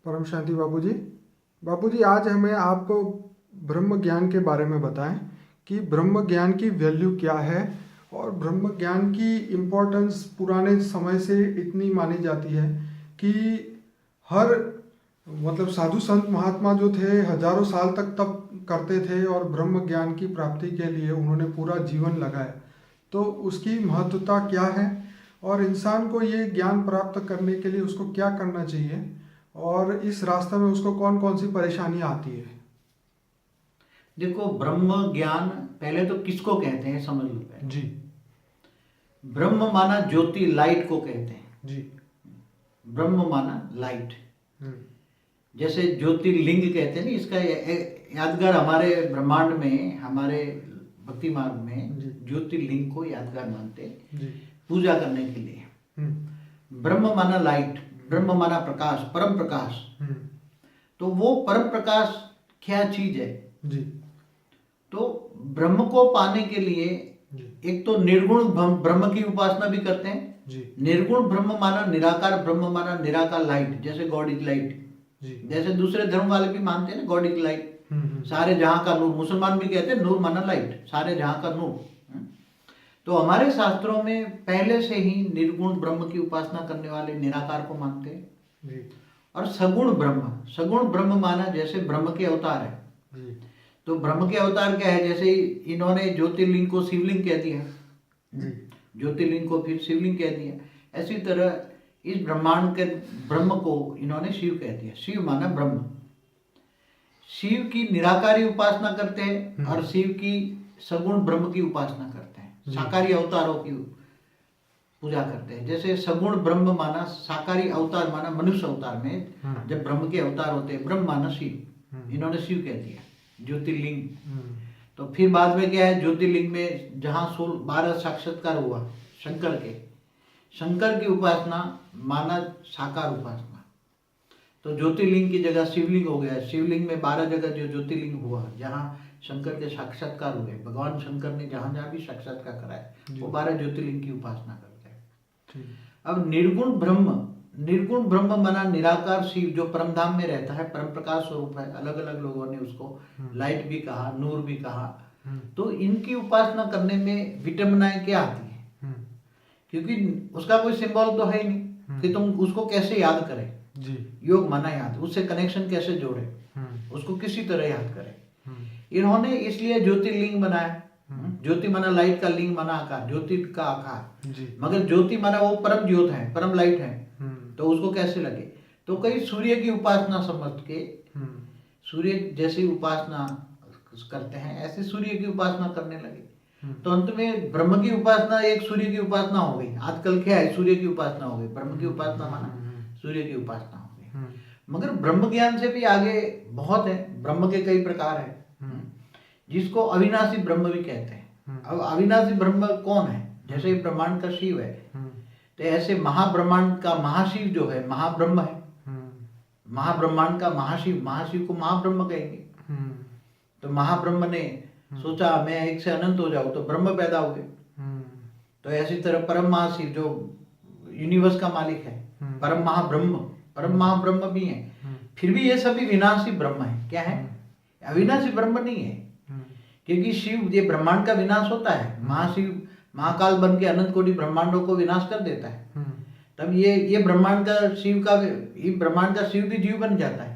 परम शांति बाबूजी। बाबूजी, आज हमें आपको ब्रह्म ज्ञान के बारे में बताएं कि ब्रह्म ज्ञान की वैल्यू क्या है और ब्रह्म ज्ञान की इम्पोर्टेंस पुराने समय से इतनी मानी जाती है कि हर साधु संत महात्मा जो थे हजारों साल तक तप करते थे और ब्रह्म ज्ञान की प्राप्ति के लिए उन्होंने पूरा जीवन लगाया। तो उसकी महत्वता क्या है और इंसान को ये ज्ञान प्राप्त करने के लिए उसको क्या करना चाहिए और इस रास्ते में उसको कौन कौन सी परेशानियां आती है? देखो, ब्रह्म ज्ञान पहले तो किसको कहते हैं समझ लो पहले। जी ब्रह्म माना ज्योति, लाइट को कहते हैं जी। ब्रह्म माना लाइट। जैसे ज्योतिर्लिंग कहते हैं ना, इसका यादगार हमारे ब्रह्मांड में, हमारे भक्ति मार्ग में ज्योतिर्लिंग को यादगार मानते हैं पूजा करने के लिए। ब्रह्म माना लाइट, ब्रह्म माना प्रकाश, परम प्रकाश। तो वो परम प्रकाश क्या चीज है जी। तो ब्रह्म को पाने के लिए एक तो निर्गुण ब्रह्म की उपासना भी करते हैं जी। निर्गुण ब्रह्म माना निराकार, ब्रह्म माना निराकार लाइट, जैसे गॉड इज लाइट। जैसे दूसरे धर्म वाले भी मानते हैं ना, गॉड इज लाइट, सारे जहां का नूर। मुसलमान भी कहते हैं नूर माना लाइट, सारे जहां का नूर। तो हमारे शास्त्रों में पहले से ही निर्गुण ब्रह्म की उपासना करने वाले निराकार को मानते हैं। और सगुण ब्रह्म माना जैसे ब्रह्म के अवतार है। तो ब्रह्म के अवतार क्या है? जैसे इन्होंने ज्योतिर्लिंग को शिवलिंग कह दिया, ज्योतिर्लिंग को फिर शिवलिंग कह दिया, ऐसी तरह इस ब्रह्मांड के ब्रह्म को इन्होंने शिव कह दिया। शिव माना ब्रह्म। शिव की निराकारी उपासना करते हैं और शिव की सगुण ब्रह्म की उपासना करते हैं, साकारी अवतारों की पूजा करते हैं। जैसे सगुण ब्रह्म माना साकारी अवतार माना मनुष्य अवतार में जब ब्रह्म के अवतार होते हैं, ब्रह्म माना शिव, इन्होंने शिव कह दिया ज्योतिर्लिंग। तो फिर बाद में क्या है, ज्योतिर्लिंग में जहां 12 साक्षात्कार हुआ शंकर की उपासना माना साकार उपासना। तो ज्योतिर्लिंग की जगह शिवलिंग हो गया। शिवलिंग में 12 जगह जो ज्योतिर्लिंग हुआ, जहाँ शंकर के साक्षात्कार हुए, भगवान शंकर ने जहां जहां भी साक्षात्कार कराया, वो 12 ज्योतिर्लिंग की उपासना करते हैं। अब निर्गुण ब्रह्म माना निराकार शिव, जो परम धाम में रहता है, परम प्रकाश स्वरूप है। अलग अलग लोगों ने उसको लाइट भी कहा, नूर भी कहा। तो इनकी उपासना करने में विटंबनाएं क्या आती है? क्योंकि उसका कोई सिंबल तो है ही नहीं कि तुम उसको कैसे याद करें। योग माना याद, उससे कनेक्शन कैसे जोड़े, उसको किसी तरह याद करें। इन्होंने इसलिए ज्योतिर्लिंग बनाया। ज्योति माना लाइट का, लिंग माना आकार, ज्योति का आकार। मगर ज्योति माना वो परम ज्योत है, परम लाइट है, तो उसको कैसे लगे? तो कई सूर्य की उपासना समझ के सूर्य जैसी उपासना करते हैं, ऐसे सूर्य की उपासना करने लगे। तो अंत में ब्रह्म की उपासना एक सूर्य की उपासना हो गई। आजकल क्या है, सूर्य की उपासना हो गई, ब्रह्म की उपासना माना सूर्य की उपासना हो गई। मगर ब्रह्म ज्ञान से भी आगे बहुत है। ब्रह्म के कई प्रकार है, जिसको अविनाशी ब्रह्म भी कहते हैं। अब अविनाशी ब्रह्म कौन है? जैसे ब्रह्मांड का शिव है, तो ऐसे महाब्रह्मांड का महाशिव जो है महाब्रह्म है। महाब्रह्मांड का महाशिव को महाब्रह्म कहेंगे। तो महाब्रह्म ने सोचा मैं एक से अनंत हो जाऊं, तो ब्रह्म पैदा हो गए। तो ऐसी तरह परम महाशिव जो यूनिवर्स का मालिक है, परम महाब्रह्म भी है। फिर भी ये सभी विनाशी ब्रह्म है। क्या है? अविनाशी ब्रह्म नहीं है। क्योंकि शिव, ये ब्रह्मांड का विनाश होता है, महाशिव महाकाल बन के अनंत कोटि ब्रह्मांडों को विनाश कर देता है। तब ये ब्रह्मांड का शिव भी जीव बन जाता है।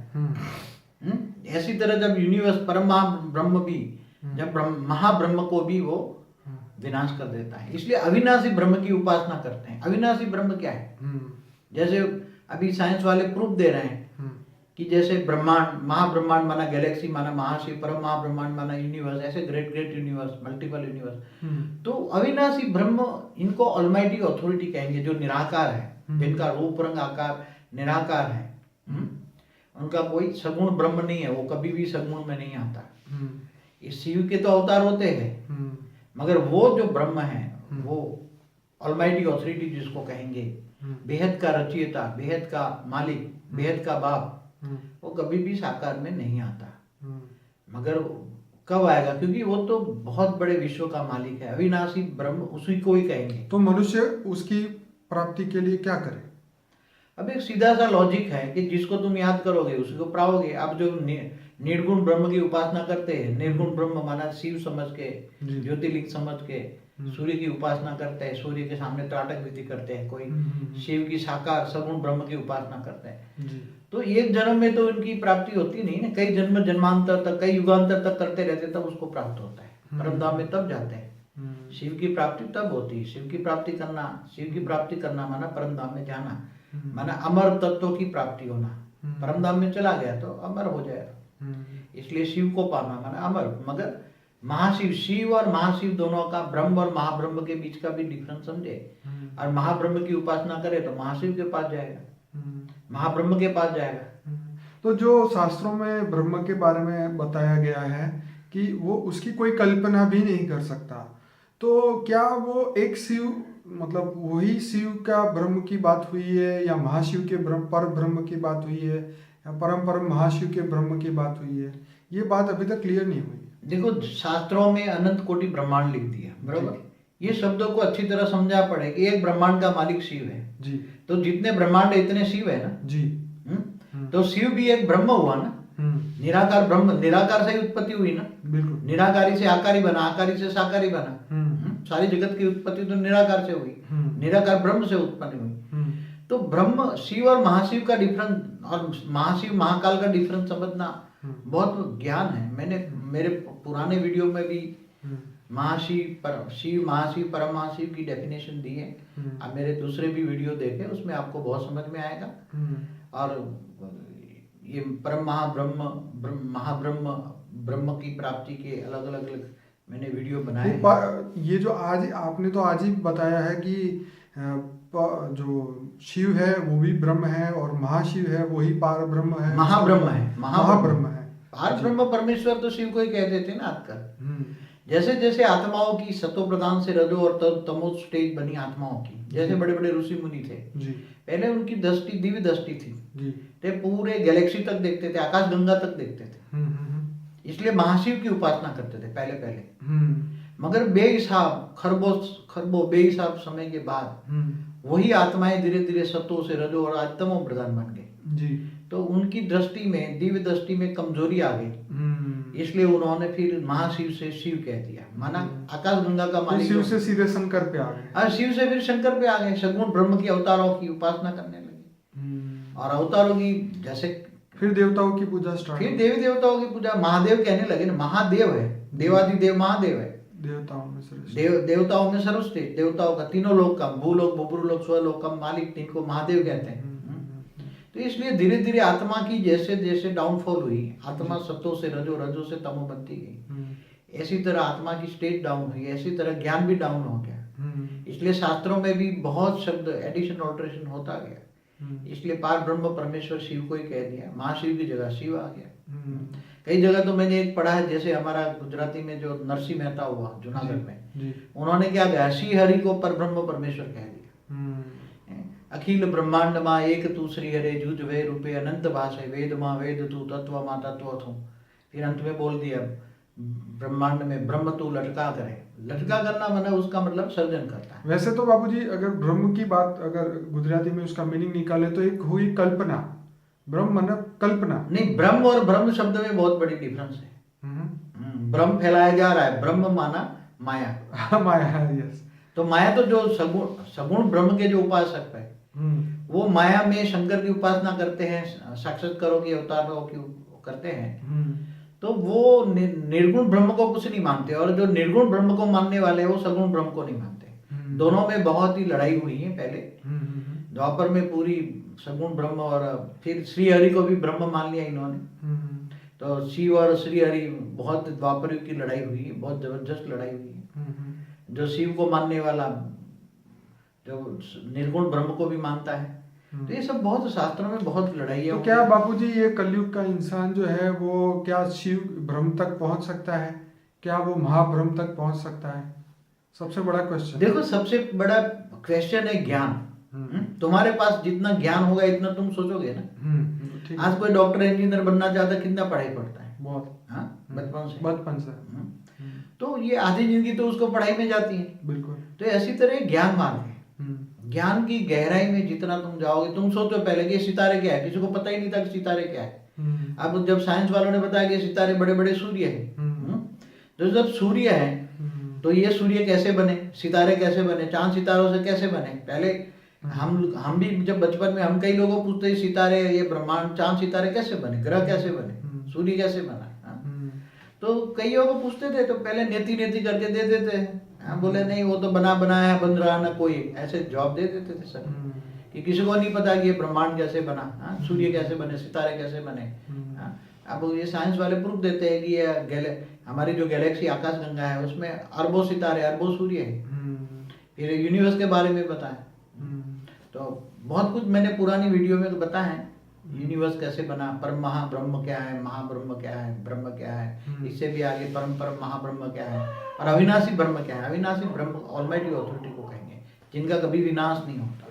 ऐसी तरह जब यूनिवर्स परम महाब्रह्म भी, जब महाब्रह्म को भी वो विनाश कर देता है, इसलिए अविनाशी ब्रह्म की उपासना करते हैं। अविनाशी ब्रह्म क्या है? जैसे अभी साइंस वाले प्रूफ दे रहे हैं कि जैसे ब्रह्मांड, महाब्रह्मांड माना गैलेक्सी माना महाशिव, परम महाब्रह्मांड माना यूनिवर्स, ऐसे ग्रेट यूनिवर्स, मल्टीपल यूनिवर्स। तो अविनाशी ब्रह्म, इनको ऑलमाइटी अथॉरिटी कहेंगे, जो निराकार है, जिनका रूप रंग आकार निराकार है। उनका कोई सगुण ब्रह्म नहीं है, वो कभी भी सगुण में नहीं आता। इस शिव के तो अवतार होते हैं, मगर वो जो ब्रह्म है, वो ऑलमाइटी अथॉरिटी जिसको कहेंगे, बेहद का रचयिता, बेहद का मालिक, बेहद का बाप, वो कभी भी साकार में नहीं आता। मगर कब आएगा? क्योंकि वो तो बहुत बड़े विश्व का मालिक है। अविनाशी ब्रह्म उसी को ही कहेंगे। तो मनुष्य उसकी प्राप्ति के लिए क्या करे? अब एक सीधा सा लॉजिक है कि जिसको तुम याद करोगे उसी को पाओगे। अब जो निर्गुण ब्रह्म की उपासना करते हैं, निर्गुण ब्रह्म माना शिव समझ के, जी। ज्योतिर्लिंग समझ के सूर्य की उपासना करते हैं, सूर्य के सामने त्राटक विधि करते हैं, कोई शिव की साकार सगुण ब्रह्म की उपासना करते हैं। जी। तो एक जन्म में तो उनकी प्राप्ति होती नहीं ना, कई जन्म जन्मांतर तक, कई युगांतर तक करते रहते, तब उसको प्राप्त होता है। परम धाम में तब जाते हैं। शिव की प्राप्ति तब होती है। शिव की प्राप्ति करना माना परम धाम में जाना, माना अमर तत्व की प्राप्ति होना। परम धाम में चला गया तो अमर हो जाएगा। इसलिए शिव को पाना माना अमर। मगर महाशिव, शिव और महाशिव दोनों का, ब्रह्म और महाब्रह्म के बीच का भी डिफरेंस समझे। और महाब्रह्म की उपासना करे तो महाशिव के पास जाएगा, महाब्रह्म के पास जाएगा। तो जो शास्त्रों में ब्रह्म के बारे में बताया गया है कि वो उसकी कोई कल्पना भी नहीं कर सकता, तो क्या वो एक शिव, मतलब वही शिव का ब्रह्म की बात हुई है, या महाशिव के ब्रह्म पर ब्रह्म की बात हुई है, या परम महाशिव के ब्रह्म की बात हुई है? ये बात अभी तक क्लियर नहीं हुई। देखो, शास्त्रों में अनंत कोटि ब्रह्मांड लिख दिया, बरोबर। ये शब्दों को अच्छी तरह समझा पड़े कि एक ब्रह्मांड का मालिक शिव है जी। तो जितने ब्रह्मांड है इतने शिव है ना जी। तो शिव भी एक ब्रह्म हुआ ना। निराकार ब्रह्म, निराकार से ही उत्पत्ति हुई ना। बिल्कुल। निराकारी से आकारी बना, आकारी से साकारी बना। सारी जगत की उत्पत्ति तो निराकार से हुई, निराकार ब्रह्म से उत्पन्न हुई। तो ब्रह्म, शिव और महाशिव का डिफरेंस, और महाशिव महाकाल का डिफरेंस समझना बहुत ज्ञान है। मैंने मेरे पुराने वीडियो में भी शिव महाशिव परम महाशिव की डेफिनेशन दी है। अब मेरे दूसरे भी वीडियो देखे, उसमें आपको बहुत समझ में आएगा। और ये परम महाब्रह्म ब्रह्म की प्राप्ति के अलग अलग मैंने वीडियो बनाए हैं। ये जो आज आपने तो आज ही बताया है कि जो शिव है वो भी ब्रह्म है, और महाशिव है वही पार ब्रह्म है, महाब्रह्म है। पार ब्रह्म परमेश्वर तो शिव को ही कहते थे ना आजकल। जैसे जैसे आत्माओं की सतो प्रधान से रजो और तमो स्टेज बनी आत्माओं की, जैसे बड़े बड़े ऋषि मुनि थे जी। पहले उनकी दृष्टि दिव्य दृष्टि थी जी। ते पूरे गैलेक्सी तक देखते थे, आकाश गंगा तक देखते थे। इसलिए महाशिव की उपासना करते थे पहले। मगर बेहिसाब खरबों बेहिसाब समय के बाद वही आत्माएं धीरे धीरे सतो से रजो और आज तमो प्रधान बन गए जी। तो उनकी दृष्टि में, दिव्य दृष्टि में कमजोरी आ गई, इसलिए उन्होंने फिर महाशिव से शिव कह दिया, माना आकाश गंगा का मालिक। शिव से सीधे शंकर पे आ गए, और शिव से फिर शंकर पे आ गए, सगुण ब्रह्म की अवतारों की उपासना करने लगे। और अवतारों की जैसे फिर देवताओं की पूजा स्टार्ट, फिर देवी देवताओं की पूजा, महादेव कहने लगे ना, महादेव है, देवादिदेव महादेव है, देवताओं में सर्वश्रेष्ठ, देवताओं में सर्वश्रेष्ठ, देवताओं का तीनों लोक का, भूलोक बुभुलोक स्वलोक का मालिक, तिनको महादेव कहते हैं। तो इसलिए धीरे धीरे आत्मा की जैसे जैसे डाउनफॉल हुई, आत्मा सत्तो से रजो, रजो से तमो बनती गई, ऐसी तरह आत्मा की स्टेट डाउन हुई, ऐसी तरह ज्ञान भी डाउन हो गया। इसलिए शास्त्रों में भी बहुत शब्द एडिशन ऑल्ट्रेशन होता गया। इसलिए पार ब्रह्म परमेश्वर शिव को ही कह दिया, महाशिव की जगह शिव आ गया। कई जगह तो मैंने एक पढ़ा है, जैसे हमारा गुजराती में जो नरसिंह मेहता हुआ जूनागढ़ में, उन्होंने क्या कहा, श्री हरि को पर ब्रह्म परमेश्वर कह दिया। अखिल ब्रह्मांड माँ एक तू श्री हरे जूझ वे रूपे अनंत भाषे, वेद माँ वेद तू तत्व माँ तत्व तू। फिर अंत में बोल दिया, ब्रह्मांड में ब्रह्म तू लटका करे। लटका करना माना उसका मतलब सर्जन करता है। वैसे तो बाबूजी अगर ब्रह्म की बात अगर गुजराती में उसका मीनिंग निकाले तो एक हुई कल्पना, ब्रह्म माना कल्पना नहीं। ब्रह्म और ब्रह्म शब्द में बहुत बड़ी डिफरेंस है। ब्रह्म फैलाया जा रहा है, ब्रह्म माना माया। माया है, यस। तो माया तो जो सगुण ब्रह्म के जो उपासक है, वो माया में शंकर की उपासना करते हैं, साक्षात्कारों की अवतारों की करते हैं, तो वो निर्गुण ब्रह्म को कुछ नहीं मानते। और जो निर्गुण ब्रह्म को मानने वाले हैं वो सगुण ब्रह्म को नहीं मानते। दोनों में बहुत ही लड़ाई हुई है पहले। द्वापर में पूरी सगुण ब्रह्म, और फिर श्री हरि को भी ब्रह्म मान लिया इन्होंने। तो शिव और श्री हरि बहुत द्वापर युग की लड़ाई हुई है, बहुत जबरदस्त लड़ाई हुई है। जो शिव को मानने वाला जो निर्गुण ब्रह्म को भी मानता है। तो ये सब बहुत शास्त्रों में बहुत लड़ाई है। तो क्या बापूजी ये कलयुग का इंसान जो है वो क्या शिव ब्रह्म तक पहुंच सकता है? क्या वो महाब्रह्म तक पहुंच सकता है? सबसे बड़ा क्वेश्चन। देखो, सबसे बड़ा क्वेश्चन है ज्ञान। तुम्हारे पास जितना ज्ञान होगा इतना तुम सोचोगे ना। आज कोई डॉक्टर इंजीनियर बनना चाहता, कितना पढ़ाई पड़ता है? बहुत, बचपन से। तो ये आधी जिंदगी तो उसको पढ़ाई में जाती है। बिल्कुल। तो ऐसी तरह ज्ञान मार्ग है। ज्ञान की गहराई में जितना तुम जाओगे, तुम सोचो पहले कि सितारे क्या है, किसी को पता ही नहीं था कि सितारे क्या है। अब जब साइंस वालों ने बताया कि सितारे बड़े बड़े सूर्य हैं, तो जब सूर्य है तो ये सूर्य कैसे बने, सितारे कैसे बने, चांद सितारों से कैसे बने। पहले हम भी जब बचपन में हम कई लोगों पूछते हैं सितारे, ये ब्रह्मांड, चांद सितारे कैसे बने, ग्रह कैसे बने, सूर्य कैसे बना। तो कईयों को पूछते थे तो पहले नेति नेति करके दे देते हैं, बोले नहीं वो तो बना बनाया है, बन रहा ना कोई, ऐसे जवाब दे देते थे सब। कि किसी को नहीं पता कि ये ब्रह्मांड कैसे बना, सूर्य कैसे बने, सितारे कैसे बने। अब ये साइंस वाले प्रूफ देते हैं कि ये हमारी जो गैलेक्सी आकाश गंगा है उसमें अरबों सितारे, अरबों सूर्य है। फिर यूनिवर्स के बारे में बताएं, तो बहुत कुछ मैंने पुरानी वीडियो में तो बताया है। यूनिवर्स कैसे बना, परम महाब्रह्म क्या है, महाब्रह्म क्या है, ब्रह्म क्या है, इससे भी आगे परम परम महाब्रह्म क्या है, और अविनाशी ब्रह्म क्या है। अविनाशी ब्रह्म ऑलमाइटी अथॉरिटी को कहेंगे, जिनका कभी विनाश नहीं होता।